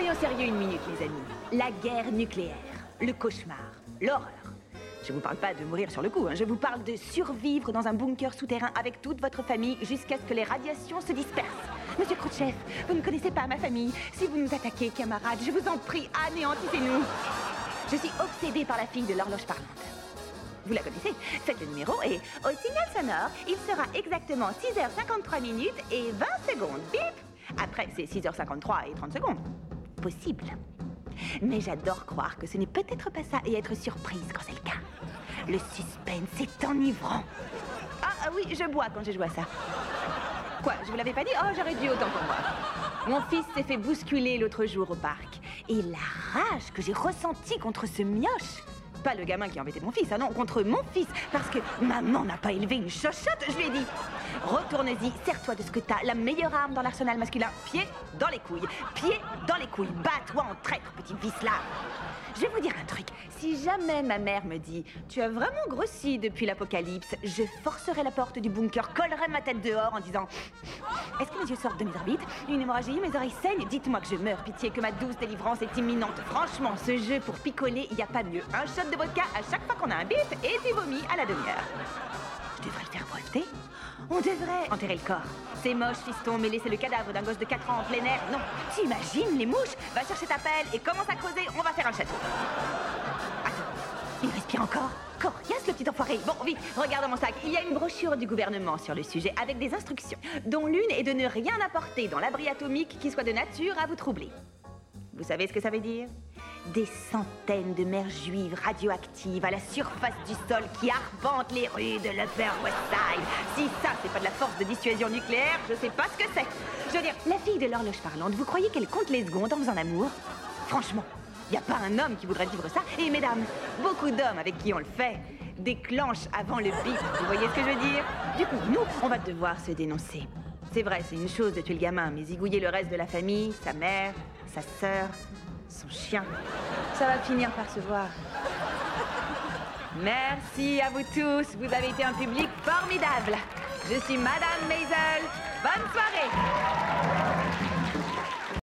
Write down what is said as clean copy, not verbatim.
Soyons sérieux une minute, les amis. La guerre nucléaire, le cauchemar, l'horreur. Je vous parle pas de mourir sur le coup, hein. Je vous parle de survivre dans un bunker souterrain avec toute votre famille jusqu'à ce que les radiations se dispersent. Monsieur Khrouchtchev, vous ne connaissez pas ma famille. Si vous nous attaquez, camarades, je vous en prie, anéantissez-nous. Je suis obsédée par la fille de l'horloge parlante. Vous la connaissez? Faites le numéro et au signal sonore, il sera exactement 6h53 minutes et 20 secondes. Bip! Après, c'est 6h53 et 30 secondes. Possible. Mais j'adore croire que ce n'est peut-être pas ça et être surprise quand c'est le cas. Le suspense est enivrant. Ah oui, je bois quand je joue à ça. Quoi, je vous l'avais pas dit? Oh, j'aurais dû autant pour moi. Mon fils s'est fait bousculer l'autre jour au parc. Et la rage que j'ai ressentie contre ce mioche. Pas le gamin qui a embêté mon fils, ah non, contre mon fils. Parce que maman n'a pas élevé une chochotte, je lui ai dit. Retourne-y, sers-toi de ce que t'as, la meilleure arme dans l'arsenal masculin. Pied dans les couilles, pied dans les couilles. Bats-toi en traître, petit vicelard. Je vais vous dire un truc. Si jamais ma mère me dit « Tu as vraiment grossi depuis l'apocalypse », je forcerai la porte du bunker, collerai ma tête dehors en disant « Est-ce que mes yeux sortent de mes orbites? Une hémorragie? Mes oreilles saignent? Dites-moi que je meurs, pitié, que ma douce délivrance est imminente. Franchement, ce jeu pour picoler, il n'y a pas mieux. Un shot de vodka à chaque fois qu'on a un bip et tu vomis à la demi-heure. » Je devrais le faire breveter. On devrait enterrer le corps. C'est moche, fiston, mais laisser le cadavre d'un gosse de 4 ans en plein air. Non, t'imagines les mouches? Va chercher ta pelle et commence à creuser, on va faire un château. Attends, il respire encore? Coriace, le petit enfoiré. Bon, vite, regarde dans mon sac. Il y a une brochure du gouvernement sur le sujet avec des instructions, dont l'une est de ne rien apporter dans l'abri atomique qui soit de nature à vous troubler. Vous savez ce que ça veut dire? Des centaines de mères juives radioactives à la surface du sol qui arpentent les rues de l'Upper West Side. Si ça, c'est pas de la force de dissuasion nucléaire, je sais pas ce que c'est. Je veux dire, la fille de l'horloge parlante, vous croyez qu'elle compte les secondes en faisant l'amour? Franchement, y a pas un homme qui voudrait vivre ça. Et mesdames, beaucoup d'hommes avec qui on le fait déclenchent avant le bip. Vous voyez ce que je veux dire? Du coup, nous, on va devoir se dénoncer. C'est vrai, c'est une chose de tuer le gamin, mais zigouiller le reste de la famille, sa mère, sa sœur, son chien, ça va finir par se voir. Merci à vous tous, vous avez été un public formidable. Je suis Madame Maisel. Bonne soirée.